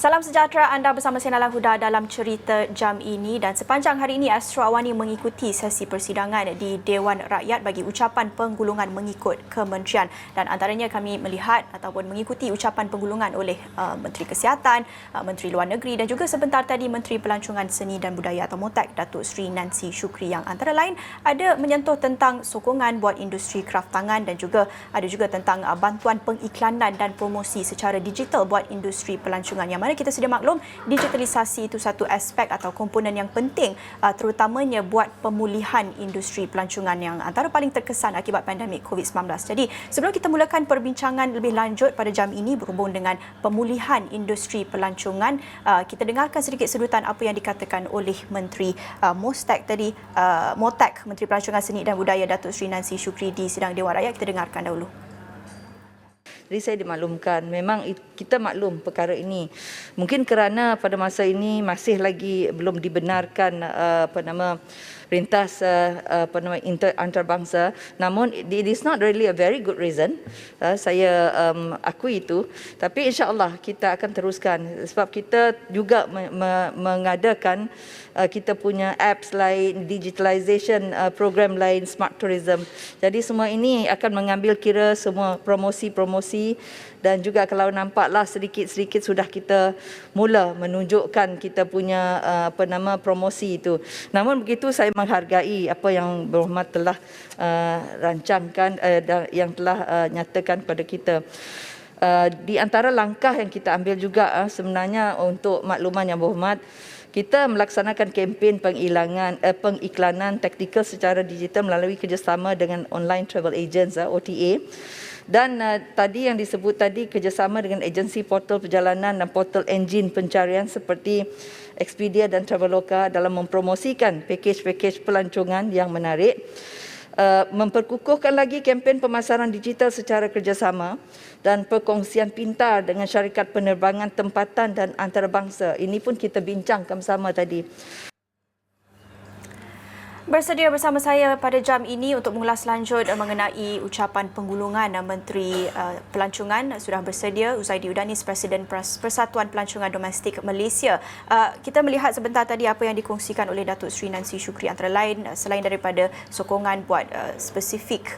Salam sejahtera, anda bersama saya Nala Huda dalam cerita jam ini, dan sepanjang hari ini Astro Awani mengikuti sesi persidangan di Dewan Rakyat bagi ucapan penggulungan mengikut kementerian, dan antaranya kami melihat ataupun mengikuti ucapan penggulungan oleh Menteri Kesihatan, Menteri Luar Negeri dan juga sebentar tadi Menteri Pelancongan Seni dan Budaya atau MOTAK Datuk Seri Nancy Shukri, yang antara lain ada menyentuh tentang sokongan buat industri kraft tangan dan juga ada juga tentang bantuan pengiklanan dan promosi secara digital buat industri pelancongan, yang mana kita sedia maklum digitalisasi itu satu aspek atau komponen yang penting terutamanya buat pemulihan industri pelancongan yang antara paling terkesan akibat pandemik COVID-19. Jadi sebelum kita mulakan perbincangan lebih lanjut pada jam ini berhubung dengan pemulihan industri pelancongan, kita dengarkan sedikit sedutan apa yang dikatakan oleh Menteri MOSTAK tadi, MOTAK, Menteri Pelancongan Seni dan Budaya Datuk Seri Nancy Shukri di sidang Dewan Rakyat. Kita dengarkan dahulu. Jadi saya dimaklumkan, memang kita maklum perkara ini. Mungkin kerana pada masa ini masih lagi belum dibenarkan rentas antarabangsa. Namun it is not really a very good reason. Saya akui itu. Tapi insya-Allah kita akan teruskan sebab kita juga mengadakan kita punya apps lain, digitalization program lain, smart tourism. Jadi semua ini akan mengambil kira semua promosi dan juga kalau nampaklah sedikit-sedikit sudah kita mula menunjukkan kita punya promosi itu. Namun begitu saya menghargai apa yang Berhormat telah rancangkan dan yang telah nyatakan kepada kita. Di antara langkah yang kita ambil juga sebenarnya untuk makluman yang Berhormat, kita melaksanakan kempen pengiklanan taktikal secara digital melalui kerjasama dengan online travel agents OTA. Dan tadi yang disebut tadi kerjasama dengan agensi portal perjalanan dan portal enjin pencarian seperti Expedia dan Traveloka dalam mempromosikan pakej-pakej pelancongan yang menarik. Memperkukuhkan lagi kempen pemasaran digital secara kerjasama dan perkongsian pintar dengan syarikat penerbangan tempatan dan antarabangsa. Ini pun kita bincangkan bersama tadi. Bersedia bersama saya pada jam ini untuk mengulas lanjut mengenai ucapan penggulungan Menteri Pelancongan sudah bersedia Uzaidi Udanis, Presiden Persatuan Pelancongan Domestik Malaysia. Kita melihat sebentar tadi apa yang dikongsikan oleh Datuk Seri Nancy Shukri, antara lain selain daripada sokongan buat spesifik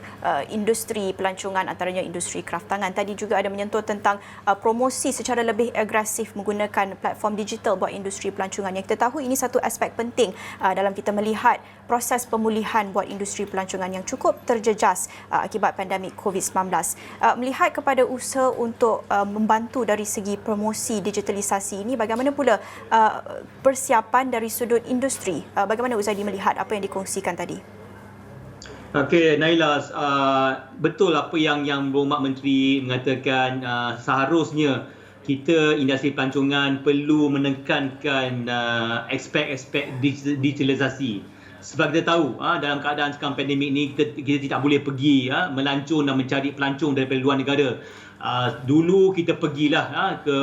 industri pelancongan antaranya industri kraft tangan, tadi juga ada menyentuh tentang promosi secara lebih agresif menggunakan platform digital buat industri pelancongan, yang kita tahu ini satu aspek penting dalam kita melihat proses pemulihan buat industri pelancongan yang cukup terjejas akibat pandemik COVID-19. Melihat kepada usaha untuk membantu dari segi promosi digitalisasi ini, bagaimana pula persiapan dari sudut industri? Bagaimana Uzaidi melihat apa yang dikongsikan tadi? Okey, Naila, betul apa yang Berhormat Menteri mengatakan. Seharusnya kita industri pelancongan perlu menekankan aspek-aspek digitalisasi. Sebab kita tahu dalam keadaan sekarang pandemik ni kita tidak boleh pergi melancong dan mencari pelancong daripada luar negara. Dulu kita pergilah ke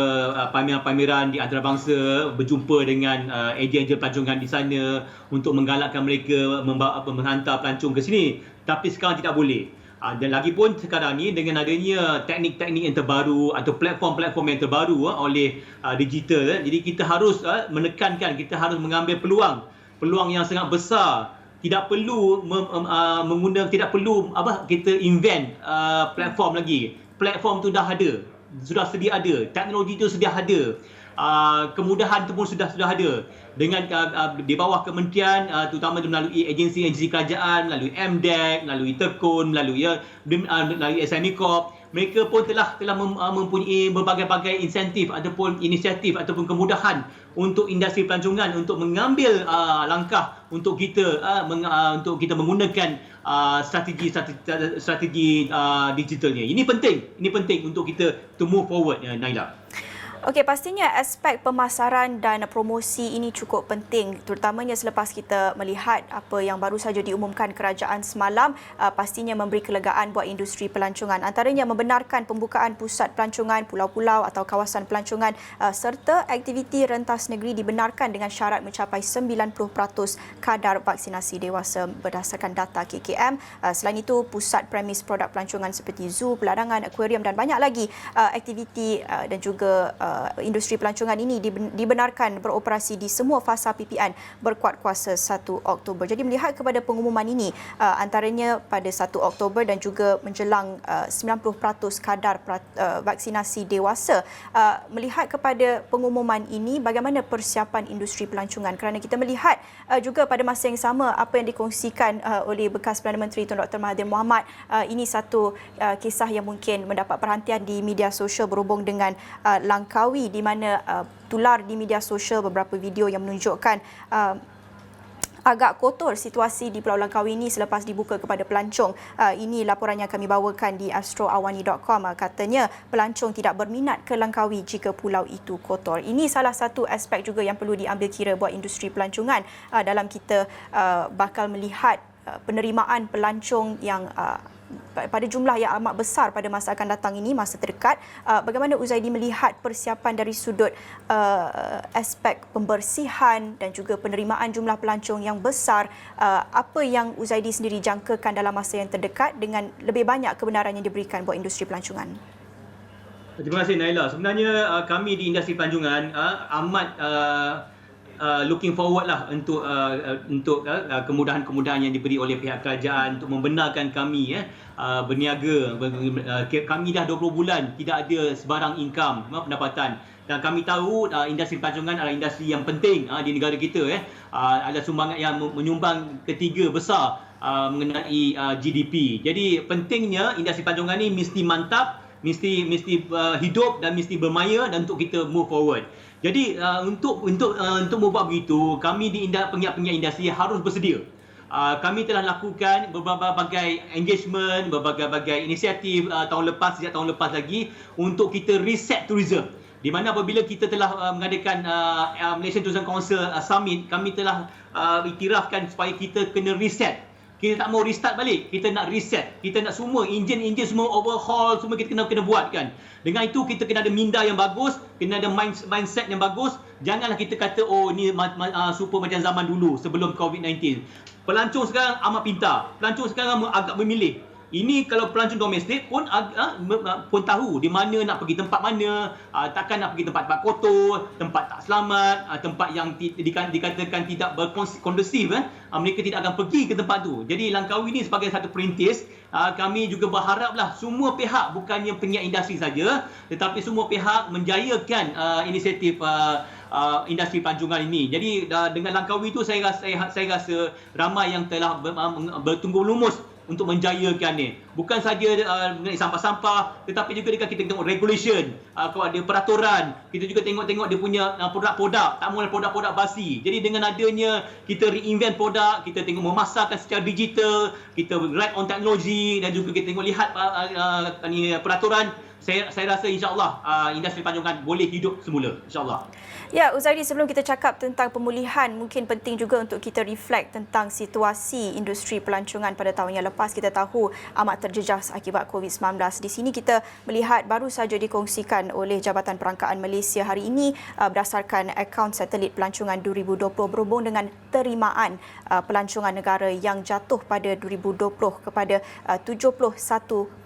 pameran-pameran di antarabangsa, berjumpa dengan ejen-ejen pelancongan di sana untuk menggalakkan mereka menghantar pelancong ke sini. Tapi sekarang tidak boleh. Dan lagipun sekarang ni dengan adanya teknik-teknik yang terbaru atau platform-platform yang terbaru oleh digital, jadi kita harus menekankan, kita harus mengambil peluang yang sangat besar. Tidak perlu tidak perlu kita invent platform lagi. Platform tu dah ada, sudah sedia ada. Teknologi tu sudah ada. Kemudahan tu pun sudah ada. Dengan di bawah kementerian, terutama melalui agensi-agensi kerajaan, melalui MDEC, melalui Tekun, melalui SME Corp, mereka pun telah mempunyai berbagai-bagai insentif ataupun inisiatif ataupun kemudahan untuk industri pelancongan untuk mengambil langkah untuk kita menggunakan strategi digitalnya. Ini penting untuk kita to move forward, Naila. Okey, pastinya aspek pemasaran dan promosi ini cukup penting, terutamanya selepas kita melihat apa yang baru saja diumumkan kerajaan semalam, pastinya memberi kelegaan buat industri pelancongan. Antaranya membenarkan pembukaan pusat pelancongan, pulau-pulau atau kawasan pelancongan serta aktiviti rentas negeri dibenarkan dengan syarat mencapai 90% kadar vaksinasi dewasa berdasarkan data KKM. Selain itu, pusat premis produk pelancongan seperti zoo, peladangan, akuarium dan banyak lagi aktiviti dan juga industri pelancongan ini dibenarkan beroperasi di semua fasa PPN berkuat kuasa 1 Oktober. Jadi melihat kepada pengumuman ini, antaranya pada 1 Oktober dan juga menjelang 90% kadar vaksinasi dewasa, melihat kepada pengumuman ini, bagaimana persiapan industri pelancongan? Kerana kita melihat juga pada masa yang sama apa yang dikongsikan oleh bekas Perdana Menteri Tun Dr. Mahathir Mohamad, ini satu kisah yang mungkin mendapat perhatian di media sosial berhubung dengan Langkawi, di mana tular di media sosial beberapa video yang menunjukkan agak kotor situasi di Pulau Langkawi ini selepas dibuka kepada pelancong. Ini laporan yang kami bawakan di astroawani.com. Katanya pelancong tidak berminat ke Langkawi jika pulau itu kotor. Ini salah satu aspek juga yang perlu diambil kira buat industri pelancongan dalam kita bakal melihat penerimaan pelancong yang pada jumlah yang amat besar pada masa akan datang ini, masa terdekat. Bagaimana Uzaidi melihat persiapan dari sudut aspek pembersihan dan juga penerimaan jumlah pelancong yang besar? Apa yang Uzaidi sendiri jangkakan dalam masa yang terdekat dengan lebih banyak kebenaran yang diberikan buat industri pelancongan? Terima kasih Naila. Sebenarnya kami di industri pelancongan amat looking forward lah untuk kemudahan-kemudahan yang diberi oleh pihak kerajaan untuk membenarkan kami berniaga. Kami dah 20 bulan tidak ada sebarang income, pendapatan. Dan kami tahu industri pelancongan adalah industri yang penting di negara kita. Adalah sumbangan yang menyumbang ketiga besar mengenai GDP. Jadi pentingnya industri pelancongan ini mesti mantap, mesti hidup dan mesti bermaya dan untuk kita move forward. Jadi untuk membuat begitu, kami di penggiat-penggiat industri harus bersedia. Kami telah lakukan berbagai engagement, berbagai inisiatif sejak tahun lepas lagi untuk kita reset tourism. Di mana apabila kita telah mengadakan Malaysian Tourism Council Summit, kami telah iktirafkan supaya kita kena reset. Kita tak mau restart balik, kita nak reset. Kita nak semua enjin semua overhaul, semua kita kena buat kan. Dengan itu kita kena ada minda yang bagus, kena ada mindset yang bagus. Janganlah kita kata ni super macam zaman dulu sebelum COVID-19. Pelancong sekarang amat pintar. Pelancong sekarang agak memilih. Ini kalau pelancong domestik pun pun tahu di mana nak pergi tempat mana, takkan nak pergi tempat kotor, tempat tak selamat, tempat yang dikatakan tidak berkondusif. Mereka tidak akan pergi ke tempat tu. Jadi Langkawi ini sebagai satu perintis, kami juga berharaplah semua pihak, bukannya penggiat industri saja, tetapi semua pihak menjayakan inisiatif industri pelancongan ini. Jadi dengan Langkawi itu saya rasa ramai yang telah bertunggu lumus untuk menjayakan ni. Bukan saja mengenai sampah-sampah, tetapi juga kita tengok regulation, kalau ada peraturan, kita juga tengok dia punya produk-produk, tak mahu produk-produk basi. Jadi dengan adanya kita reinvent produk, kita tengok memasarkan secara digital, kita ride on teknologi dan juga kita tengok lihat peraturan, saya rasa insya-Allah industri pelancongan boleh hidup semula insya-Allah. Ya, Uzaidi, sebelum kita cakap tentang pemulihan, mungkin penting juga untuk kita reflect tentang situasi industri pelancongan pada tahun yang lepas. Kita tahu amat terjejas akibat COVID-19. Di sini kita melihat baru saja dikongsikan oleh Jabatan Perangkaan Malaysia hari ini berdasarkan akaun satelit pelancongan 2020 berhubung dengan terimaan pelancongan negara yang jatuh pada 2020 kepada 71.2%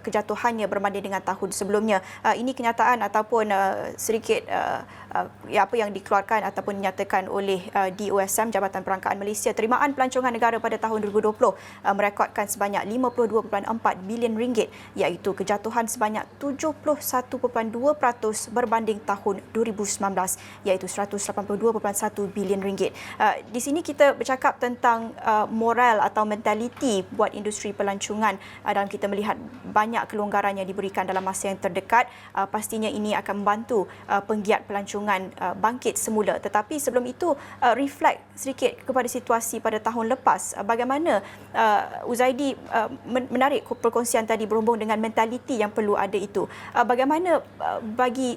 kejatuhannya berbanding dengan tahun sebelumnya. Ini kenyataan ataupun sedikit apa yang dikeluarkan ataupun dinyatakan oleh DOSM, Jabatan Perangkaan Malaysia. Terimaan pelancongan negara pada tahun 2020 merekodkan sebanyak 52.4 bilion ringgit, iaitu kejatuhan sebanyak 71.2% berbanding tahun 2019, iaitu 182.1 bilion ringgit. Di sini kita bercakap tentang moral atau mentaliti buat industri pelancongan dalam kita melihat banyak kelonggaran yang diberikan dalam masa yang terdekat. Pastinya ini akan membantu penggiat pelancongan bangkit semula. Tetapi sebelum itu, reflect sedikit kepada situasi pada tahun lepas. Bagaimana Uzaidi menarik perkongsian tadi berhubung dengan mentaliti yang perlu ada itu. Bagaimana bagi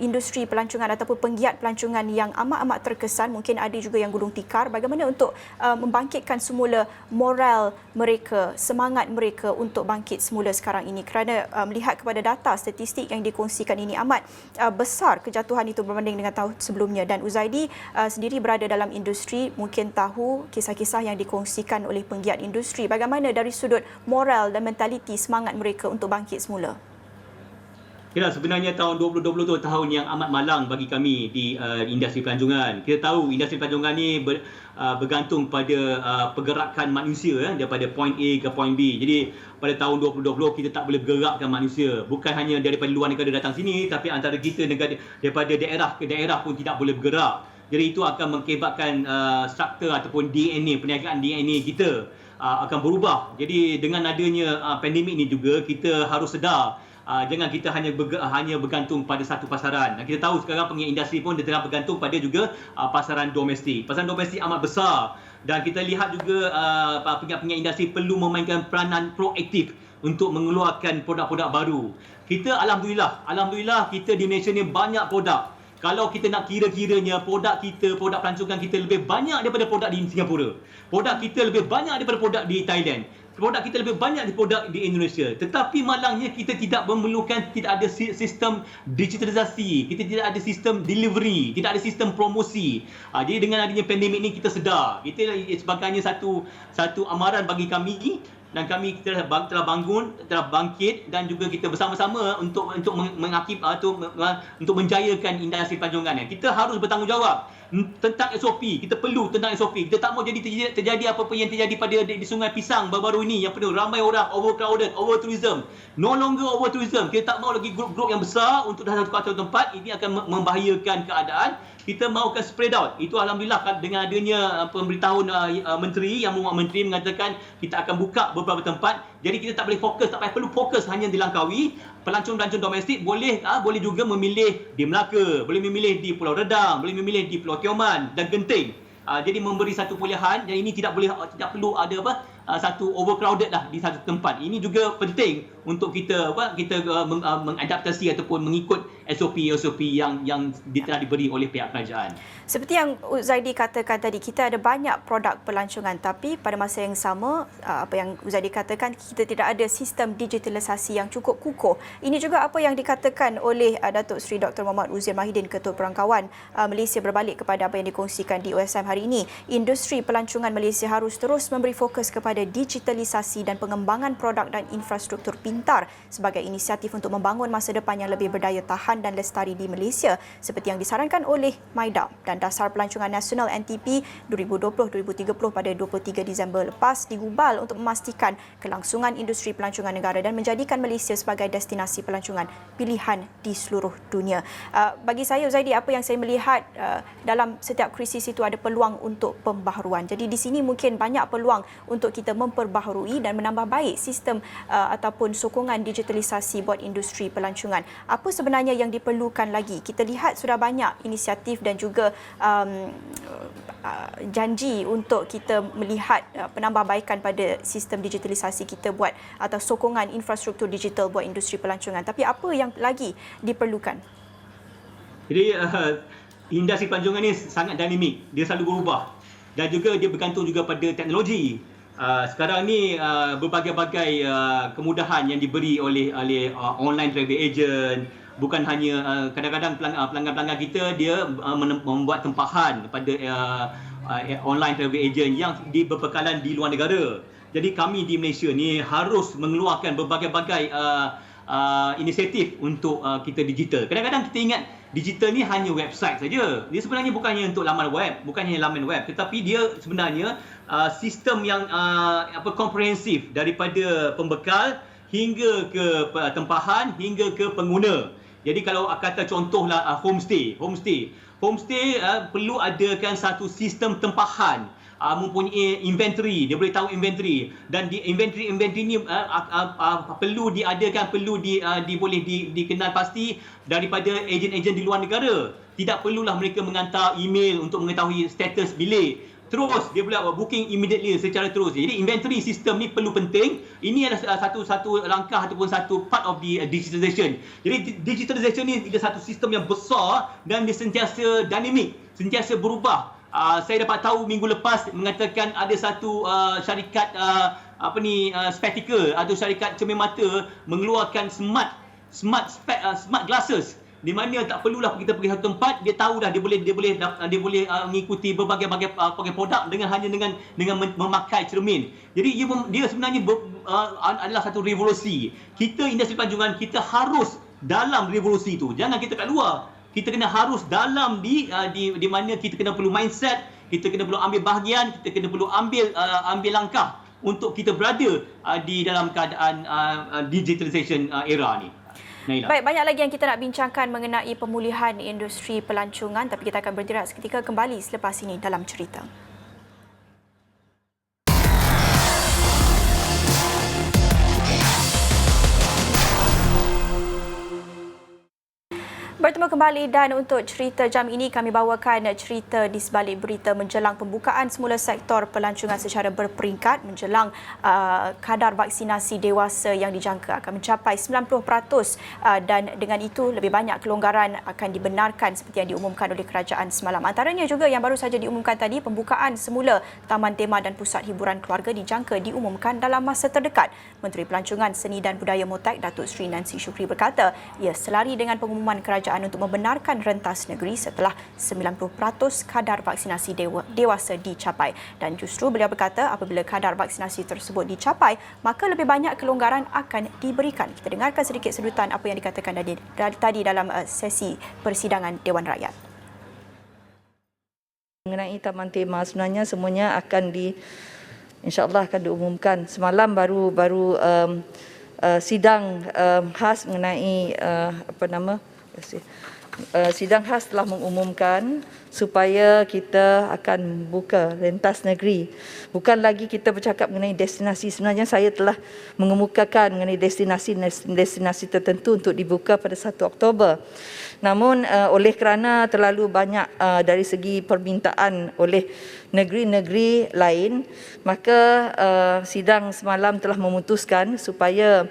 industri pelancongan ataupun penggiat pelancongan yang amat-amat terkesan, mungkin ada juga yang gulung tikar, bagaimana untuk membangkitkan semula moral mereka, semangat mereka untuk bangkit semula sekarang ini, kerana melihat kepada data statistik yang dikongsikan ini amat besar kejatuhan itu berbanding dengan tahun sebelumnya. Dan Uzaidi sendiri berada dalam industri, mungkin tahu kisah-kisah yang dikongsikan oleh penggiat industri. Bagaimana dari sudut moral dan mentaliti semangat mereka untuk bangkit semula? Ya, sebenarnya tahun 2020 tu tahun yang amat malang bagi kami di industri pelancongan. Kita tahu industri pelancongan ni bergantung pada pergerakan manusia daripada point A ke point B. Jadi pada tahun 2020 kita tak boleh bergerakkan manusia. Bukan hanya daripada luar negara datang sini, tapi antara kita daripada daerah ke daerah pun tidak boleh bergerak. Jadi itu akan mengakibatkan struktur ataupun DNA, perniagaan DNA kita akan berubah. Jadi dengan adanya pandemik ni juga kita harus sedar. Jangan kita hanya bergantung pada satu pasaran. Kita tahu sekarang industri pun dia tengah bergantung pada juga pasaran domestik. Pasaran domestik amat besar dan kita lihat juga pengingat-pengingat industri perlu memainkan peranan proaktif untuk mengeluarkan produk-produk baru. Kita alhamdulillah kita di Malaysia ni banyak produk. Kalau kita nak kira-kiranya produk pelancongan kita lebih banyak daripada produk di Singapura. Produk kita lebih banyak daripada produk di Thailand. Produk kita lebih banyak di produk di Indonesia. Tetapi malangnya kita tidak ada sistem digitalisasi, kita tidak ada sistem delivery, tidak ada sistem promosi. Jadi dengan adanya pandemik ni kita sedar. Itu sebagainya satu amaran bagi kami dan kami telah bangkit dan juga kita bersama-sama untuk menjayakan industri pelancongan. Kita harus bertanggungjawab tentang SOP. Kita perlu tentang SOP. Kita tak mau terjadi apa-apa yang terjadi di Sungai Pisang baru-baru ini yang penuh ramai orang, overcrowded, over tourism. No longer over tourism. Kita tak mau lagi grup-grup yang besar untuk satu tempat. Ini akan membahayakan keadaan. Kita mahukan spread out. Itu alhamdulillah dengan adanya pemberitahuan menteri mengatakan kita akan buka beberapa tempat. Jadi kita tak perlu fokus hanya di Langkawi. Pelancong-pelancong domestik boleh juga memilih di Melaka, boleh memilih di Pulau Redang, boleh memilih di Pulau Tioman dan Genting. Jadi memberi satu pilihan dan ini tidak perlu ada satu overcrowded lah di satu tempat. Ini juga penting untuk kita mengadaptasi ataupun mengikut SOP yang telah diberi oleh pihak kerajaan. Seperti yang Zaidi katakan tadi, kita ada banyak produk pelancongan tapi pada masa yang sama apa yang Zaidi katakan, kita tidak ada sistem digitalisasi yang cukup kukuh. Ini juga apa yang dikatakan oleh Datuk Seri Dr. Muhammad Uzir Mahidin, Ketua Perangkawan Malaysia, berbalik kepada apa yang dikongsikan di OSM hari ini. Industri pelancongan Malaysia harus terus memberi fokus kepada digitalisasi dan pengembangan produk dan infrastruktur pintar sebagai inisiatif untuk membangun masa depan yang lebih berdaya tahan dan lestari di Malaysia seperti yang disarankan oleh MIDA dan Dasar Pelancongan Nasional NTP 2020-2030 pada 23 Disember lepas digubal untuk memastikan kelangsungan industri pelancongan negara dan menjadikan Malaysia sebagai destinasi pelancongan pilihan di seluruh dunia. Bagi saya, Zaidi, apa yang saya melihat dalam setiap krisis itu ada peluang untuk pembaharuan. Jadi di sini mungkin banyak peluang untuk kita memperbaharui dan menambah baik sistem ataupun sokongan digitalisasi buat industri pelancongan. Apa sebenarnya yang diperlukan lagi? Kita lihat sudah banyak inisiatif dan juga janji untuk kita melihat penambahbaikan pada sistem digitalisasi kita buat atau sokongan infrastruktur digital buat industri pelancongan. Tapi apa yang lagi diperlukan? Jadi industri pelancongan ni sangat dinamik, dia selalu berubah dan juga dia bergantung juga pada teknologi. Sekarang ni berbagai-bagai kemudahan yang diberi oleh online travel agent. Bukan hanya kadang-kadang pelanggan-pelanggan kita dia membuat tempahan pada online travel agent yang berbekalan di luar negara. Jadi kami di Malaysia ni harus mengeluarkan berbagai-bagai inisiatif untuk kita digital. Kadang-kadang kita ingat digital ni hanya website saja. Dia sebenarnya bukannya untuk laman web, tetapi dia sebenarnya sistem yang komprehensif daripada pembekal hingga ke tempahan hingga ke pengguna. Jadi kalau kata contohlah homestay perlu adakan satu sistem tempahan, mempunyai inventory, dia boleh tahu inventory dan di inventory ni perlu diadakan, boleh dikenal pasti daripada ejen-ejen di luar negara. Tidak perlulah mereka menghantar email untuk mengetahui status bilik. Terus dia boleh booking immediately secara terus. Jadi inventory system ni perlu penting. Ini adalah satu langkah ataupun satu part of the digitalization. Jadi digitalization ni adalah satu sistem yang besar dan dia sentiasa dinamik, sentiasa berubah. Saya dapat tahu minggu lepas mengatakan ada satu syarikat spectacle atau syarikat cermin mata mengeluarkan smart glasses, di mana tak perlulah kita pergi satu tempat, dia tahu dah dia boleh mengikuti berbagai produk dengan memakai cermin. Jadi dia sebenarnya adalah satu revolusi. Kita industri pelancongan kita harus dalam revolusi itu. Jangan kita kat luar. Kita kena harus dalam di mana kita kena perlu mindset, kita kena perlu ambil bahagian, kita kena perlu ambil langkah untuk kita berada di dalam keadaan digitalization era ni. Naila. Baik, banyak lagi yang kita nak bincangkan mengenai pemulihan industri pelancongan, tapi kita akan bergerak seketika kembali selepas ini dalam cerita. Bertemu kembali dan untuk cerita jam ini kami bawakan cerita di sebalik berita menjelang pembukaan semula sektor pelancongan secara berperingkat menjelang kadar vaksinasi dewasa yang dijangka akan mencapai 90% dan dengan itu lebih banyak kelonggaran akan dibenarkan seperti yang diumumkan oleh kerajaan semalam. Antaranya juga yang baru saja diumumkan tadi, pembukaan semula Taman Tema dan Pusat Hiburan Keluarga dijangka diumumkan dalam masa terdekat. Menteri Pelancongan, Seni dan Budaya MOTAK Datuk Seri Nancy Shukri berkata ia selari dengan pengumuman kerajaan untuk membenarkan rentas negeri setelah 90% kadar vaksinasi dewasa dicapai. Dan justru beliau berkata apabila kadar vaksinasi tersebut dicapai, maka lebih banyak kelonggaran akan diberikan. Kita dengarkan sedikit sedutan apa yang dikatakan tadi dalam sesi persidangan Dewan Rakyat. Mengenai Taman Tema sebenarnya semuanya akan insya-Allah akan diumumkan. Semalam baru sidang khas mengenai sidang khas telah mengumumkan supaya kita akan buka rentas negeri. Bukan lagi kita bercakap mengenai destinasi. Sebenarnya saya telah mengemukakan mengenai destinasi tertentu untuk dibuka pada 1 Oktober. Namun oleh kerana terlalu banyak dari segi permintaan oleh negeri-negeri lain, maka sidang semalam telah memutuskan supaya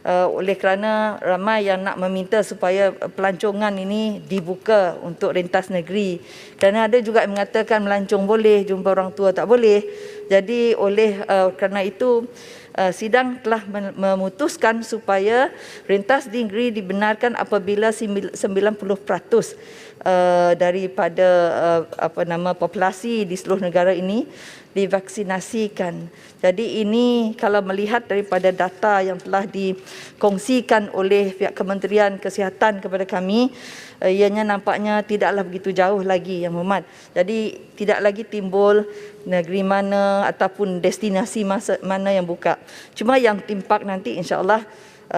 oleh kerana ramai yang nak meminta supaya pelancongan ini dibuka untuk rentas negeri. Kerana ada juga yang mengatakan melancong boleh, jumpa orang tua tak boleh. Jadi kerana itu sidang telah memutuskan supaya rentas negeri dibenarkan apabila 90% daripada populasi di seluruh negara ini divaksinasikan. Jadi ini kalau melihat daripada data yang telah dikongsikan oleh pihak Kementerian Kesihatan kepada kami, ianya nampaknya tidaklah begitu jauh lagi, Yang Berhormat. Jadi tidak lagi timbul negeri mana ataupun destinasi mana yang buka. Cuma yang timpak nanti insya-Allah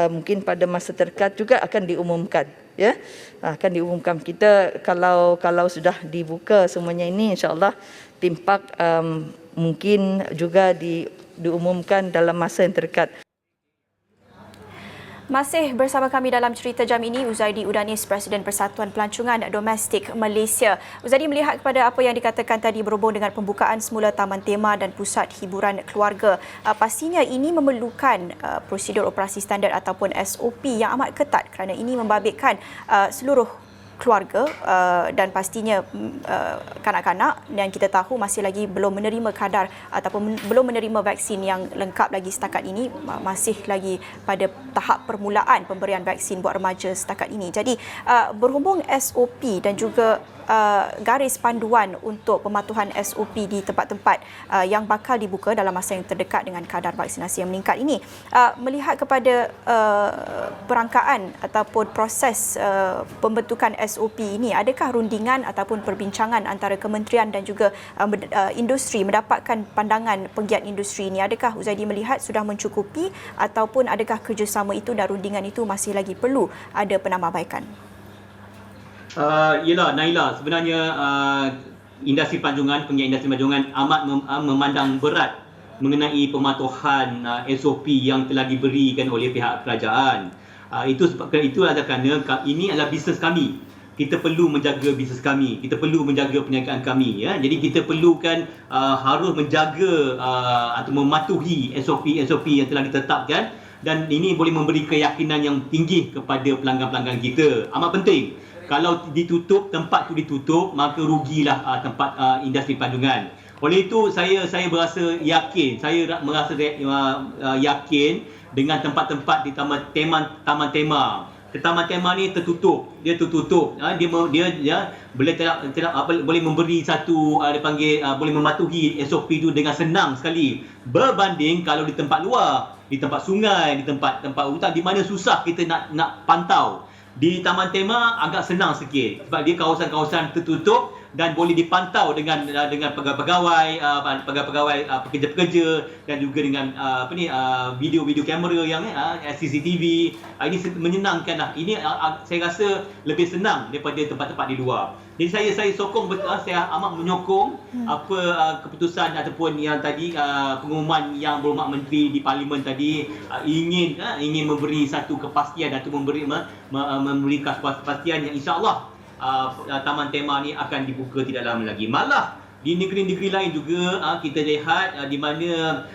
mungkin pada masa terdekat juga akan diumumkan. Ya, akan diumumkan. Kita kalau sudah dibuka semuanya ini, insya-Allah timpak mungkin juga diumumkan dalam masa yang terdekat. Masih bersama kami dalam cerita jam ini Uzaidi Udanis, Presiden Persatuan Pelancongan Domestik Malaysia. Uzaidi, melihat kepada apa yang dikatakan tadi berhubung dengan pembukaan semula Taman Tema dan Pusat Hiburan Keluarga, pastinya ini memerlukan prosedur operasi standard ataupun SOP yang amat ketat kerana ini membabitkan seluruh keluarga dan pastinya kanak-kanak yang kita tahu masih lagi belum menerima kadar ataupun belum menerima vaksin yang lengkap lagi setakat ini, masih lagi pada tahap permulaan pemberian vaksin buat remaja setakat ini. Jadi berhubung SOP dan juga garis panduan untuk pematuhan SOP di tempat-tempat yang bakal dibuka dalam masa yang terdekat dengan kadar vaksinasi yang meningkat ini, melihat kepada perangkaan ataupun proses pembentukan SOP ini, adakah rundingan ataupun perbincangan antara kementerian dan juga industri mendapatkan pandangan penggiat industri ini? Adakah Uzaidi melihat sudah mencukupi ataupun adakah kerjasama itu dan rundingan itu masih lagi perlu ada penambahbaikan? Yelah Naila, sebenarnya industri pelancongan, penggiat industri pelancongan amat memandang berat mengenai pematuhan SOP yang telah diberikan oleh pihak kerajaan. Itu adalah kerana ini adalah bisnes kami. Kita perlu menjaga bisnes kami, kita perlu menjaga perniagaan kami, ya. Jadi kita perlukan harus menjaga atau mematuhi SOP yang telah ditetapkan, dan ini boleh memberi keyakinan yang tinggi kepada pelanggan-pelanggan kita. Amat penting. Kalau ditutup, tempat tu ditutup, maka rugilah tempat industri pelancongan. Oleh itu saya merasa yakin, yakin dengan tempat-tempat di Taman Tema. Taman Tema ni tertutup. Dia tertutup. Dia boleh memberi satu boleh mematuhi SOP itu dengan senang sekali berbanding kalau di tempat luar, di tempat sungai, di tempat hutan di mana susah kita nak pantau. Di Taman Tema agak senang sikit sebab dia kawasan-kawasan tertutup dan boleh dipantau dengan pegawai-pegawai, pekerja-pekerja dan juga dengan video-video kamera yang CCTV. Ini menyenangkanlah. Ini saya rasa lebih senang daripada tempat-tempat di luar. Jadi saya sokong betul, saya amat menyokong keputusan ataupun yang tadi pengumuman yang Berhormat Menteri di Parlimen tadi ingin memberi satu kepastian atau memberi kepastian yang insya-Allah Taman Tema ni akan dibuka tidak lama lagi. Malah di negeri-negeri lain juga kita lihat di mana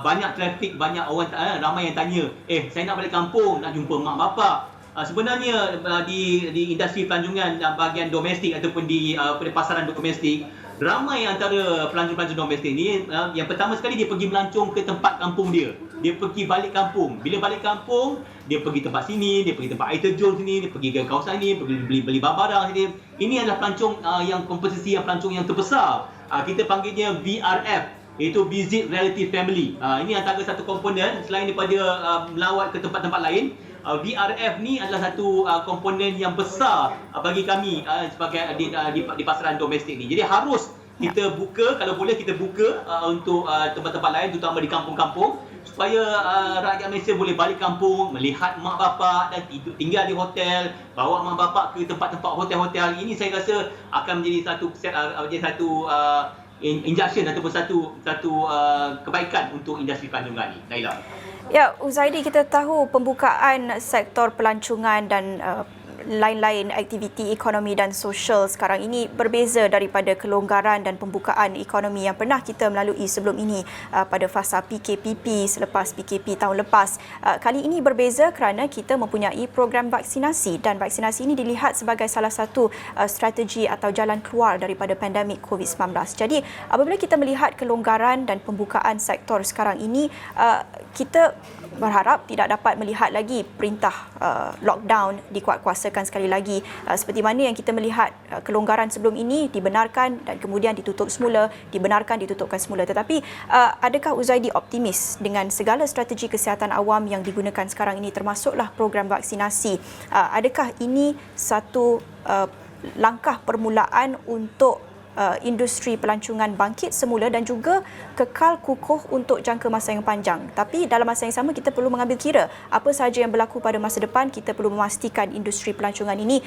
banyak trafik, banyak orang ramai yang tanya, saya nak balik kampung, nak jumpa mak bapak. Sebenarnya di industri pelancongan bahagian domestik ataupun di pasaran domestik, ramai antara pelancong-pelancong domestik ni yang pertama sekali dia pergi melancong ke tempat kampung dia. Dia pergi balik kampung. Bila balik kampung, dia pergi tempat sini, dia pergi tempat air terjun sini, dia pergi ke kawasan ni, pergi beli barang sini. Ini adalah pelancong yang komposisi yang pelancong yang terbesar. Kita panggilnya VRF, iaitu Visit Relative Family. Ini antara satu komponen selain daripada melawat ke tempat-tempat lain. VRF ni adalah satu komponen yang besar bagi kami sebagai di pasaran domestik ni. Jadi harus kita buka, kalau boleh kita buka untuk tempat-tempat lain, terutama di kampung-kampung, supaya rakyat Malaysia boleh balik kampung, melihat mak bapak dan tinggal di hotel, bawa mak bapak ke tempat-tempat hotel-hotel. Ini saya rasa akan menjadi satu injection ataupun satu kebaikan untuk industri pelancongan ni. Naila. Ya, Huzaidi, kita tahu pembukaan sektor pelancongan dan lain-lain aktiviti ekonomi dan sosial sekarang ini berbeza daripada kelonggaran dan pembukaan ekonomi yang pernah kita melalui sebelum ini pada fasa PKPP selepas PKP tahun lepas. Kali ini berbeza kerana kita mempunyai program vaksinasi dan vaksinasi ini dilihat sebagai salah satu strategi atau jalan keluar daripada pandemik COVID-19. Jadi apabila kita melihat kelonggaran dan pembukaan sektor sekarang ini, kita berharap tidak dapat melihat lagi perintah lockdown dikuatkuasakan sekali lagi seperti mana yang kita melihat kelonggaran sebelum ini dibenarkan dan kemudian ditutup semula, dibenarkan ditutupkan semula. Tetapi adakah Huzaidi optimis dengan segala strategi kesihatan awam yang digunakan sekarang ini termasuklah program vaksinasi? Adakah ini satu langkah permulaan untuk industri pelancongan bangkit semula dan juga kekal kukuh untuk jangka masa yang panjang? Tapi dalam masa yang sama kita perlu mengambil kira apa sahaja yang berlaku pada masa depan. Kita perlu memastikan industri pelancongan ini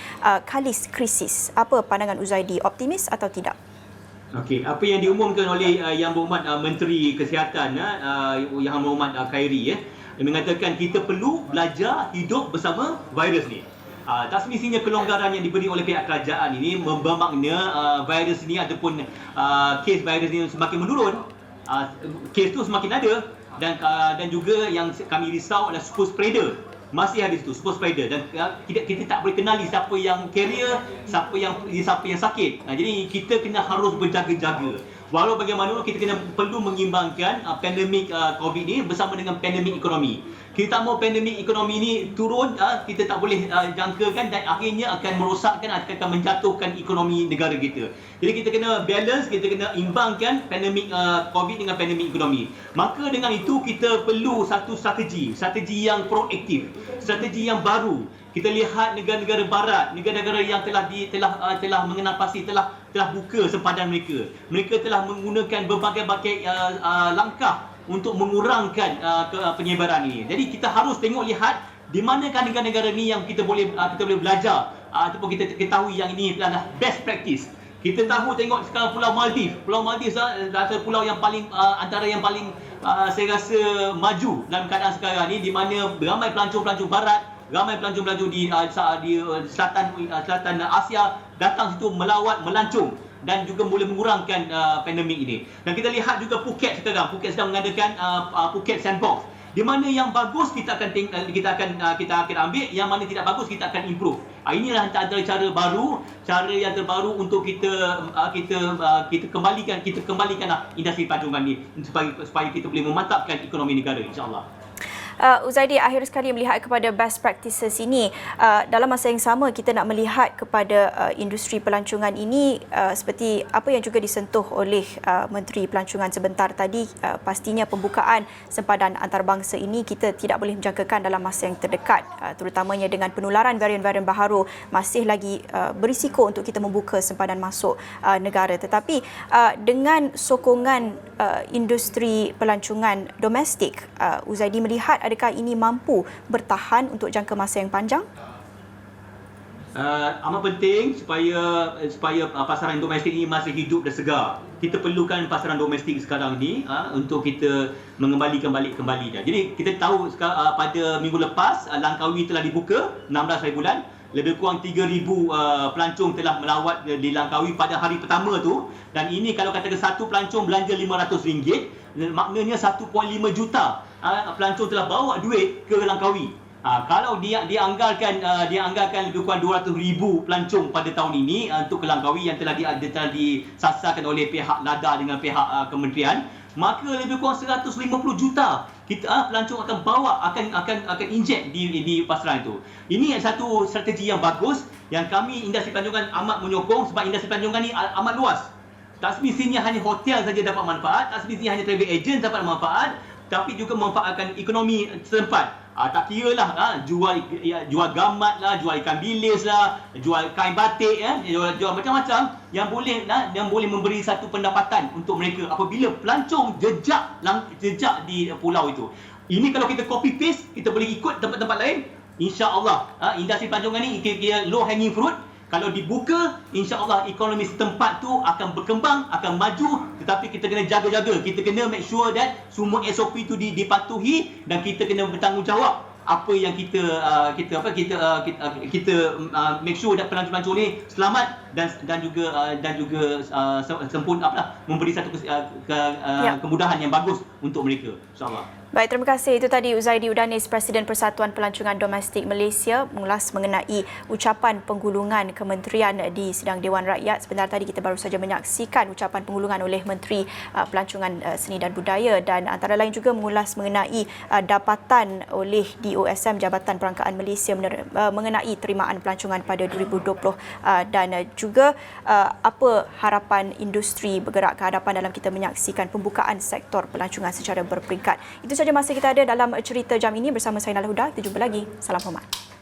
kalis krisis. Apa pandangan Huzaidi, optimis atau tidak? Okey, apa yang diumumkan oleh Yang Berhormat Menteri Kesihatan Yang Berhormat Khairi mengatakan kita perlu belajar hidup bersama virus ni. Tak semestinya kelonggaran yang diberi oleh pihak kerajaan ini bermakna virus ni ataupun kes virus ni semakin menurun. Kes tu semakin ada dan juga yang kami risau adalah super spreader. Masih ada situ super spreader dan kita tak boleh kenali siapa yang carrier, siapa yang sakit. Jadi kita harus berjaga-jaga. Walau bagaimanapun kita perlu mengimbangkan pandemik COVID ni bersama dengan pandemik ekonomi. Kita tak mau pandemik ekonomi ni turun, kita tak boleh jangkakan dan akhirnya akan merosakkan, akan menjatuhkan ekonomi negara kita. Jadi kita kena balance, kita kena imbangkan pandemik COVID dengan pandemik ekonomi. Maka dengan itu kita perlu satu strategi yang proaktif, strategi yang baru. Kita lihat negara-negara barat, negara-negara yang telah mengenal pasti, telah buka sempadan mereka. Mereka telah menggunakan berbagai-bagai langkah untuk mengurangkan penyebaran ini. Jadi kita harus lihat di manakah negara-negara ni yang kita boleh belajar ataupun kita ketahui yang ini adalah best practice. Kita tahu tengok sekarang Pulau Maldives. Pulau Maldives adalah pulau yang paling antara yang paling saya rasa maju dalam keadaan sekarang ni, di mana ramai pelancong-pelancong barat, ramai pelancong-pelancong di selatan Asia datang situ melawat, melancong dan juga boleh mengurangkan pandemik ini. Dan kita lihat juga Phuket sekarang. Phuket sedang mengadakan Phuket Sandbox. Di mana yang bagus kita akan ambil, yang mana tidak bagus kita akan improve. Inilah antara cara yang terbaru untuk kita kembalikan industri pelancongan ini supaya kita boleh memantapkan ekonomi negara, insya-Allah. Uzaidi, akhir sekali melihat kepada best practices ini, dalam masa yang sama kita nak melihat kepada industri pelancongan ini seperti apa yang juga disentuh oleh Menteri Pelancongan sebentar tadi, pastinya pembukaan sempadan antarabangsa ini kita tidak boleh menjangkakan dalam masa yang terdekat, terutamanya dengan penularan varian-varian baharu masih lagi berisiko untuk kita membuka sempadan masuk negara. Tetapi dengan sokongan industri pelancongan domestik, Uzaidi melihat adakah ini mampu bertahan untuk jangka masa yang panjang? Amat penting supaya pasaran domestik ini masih hidup dan segar. Kita perlukan pasaran domestik sekarang ni untuk kita mengembalikan balik kembali dia. Jadi kita tahu pada minggu lepas Langkawi telah dibuka 16 hari bulan. Lebih kurang 3,000 pelancong telah melawat di Langkawi pada hari pertama tu, dan ini kalau katakan satu pelancong belanja RM500, maknanya 1.5 juta pelancong telah bawa duit ke Langkawi. Kalau dia anggarkan lebih kurang 200,000 pelancong pada tahun ini untuk ke Langkawi yang telah disasarkan oleh pihak LADA dengan pihak kementerian, maka lebih kurang 150 juta pelancong akan bawa, akan injek di pasaran itu. Ini satu strategi yang bagus yang kami industri pelancongan amat menyokong, sebab industri pelancongan ini amat luas. Tak semestinya hanya hotel saja dapat manfaat, tak semestinya hanya travel agent dapat manfaat, tapi juga memanfaatkan ekonomi setempat. Tak kira lah jual gamat lah, jual ikan bilis lah, jual kain batik, jual macam-macam yang boleh memberi satu pendapatan untuk mereka apabila pelancong jejak di pulau itu. Ini kalau kita copy paste, kita boleh ikut tempat-tempat lain, insya-Allah industri pelancongan ni kira low hanging fruit. Kalau dibuka, insya-Allah ekonomi setempat tu akan berkembang, akan maju, tetapi kita kena jaga-jaga. Kita kena make sure that semua SOP tu dipatuhi dan kita kena bertanggungjawab apa yang kita make sure that pelancong-pelancong ni selamat dan juga sempurna memberi satu kemudahan yang bagus untuk mereka, insya-Allah. Baik, terima kasih. Itu tadi Uzaidi Udanis, Presiden Persatuan Pelancongan Domestik Malaysia, mengulas mengenai ucapan penggulungan kementerian di sidang Dewan Rakyat. Sebentar tadi kita baru saja menyaksikan ucapan penggulungan oleh Menteri Pelancongan Seni dan Budaya, dan antara lain juga mengulas mengenai dapatan oleh DOSM, Jabatan Perangkaan Malaysia, mengenai terimaan pelancongan pada 2020 dan juga apa harapan industri bergerak ke hadapan dalam kita menyaksikan pembukaan sektor pelancongan secara berperingkat. Itu saja masa kita ada dalam cerita jam ini bersama saya Nala Huda. Kita jumpa lagi. Salam hormat.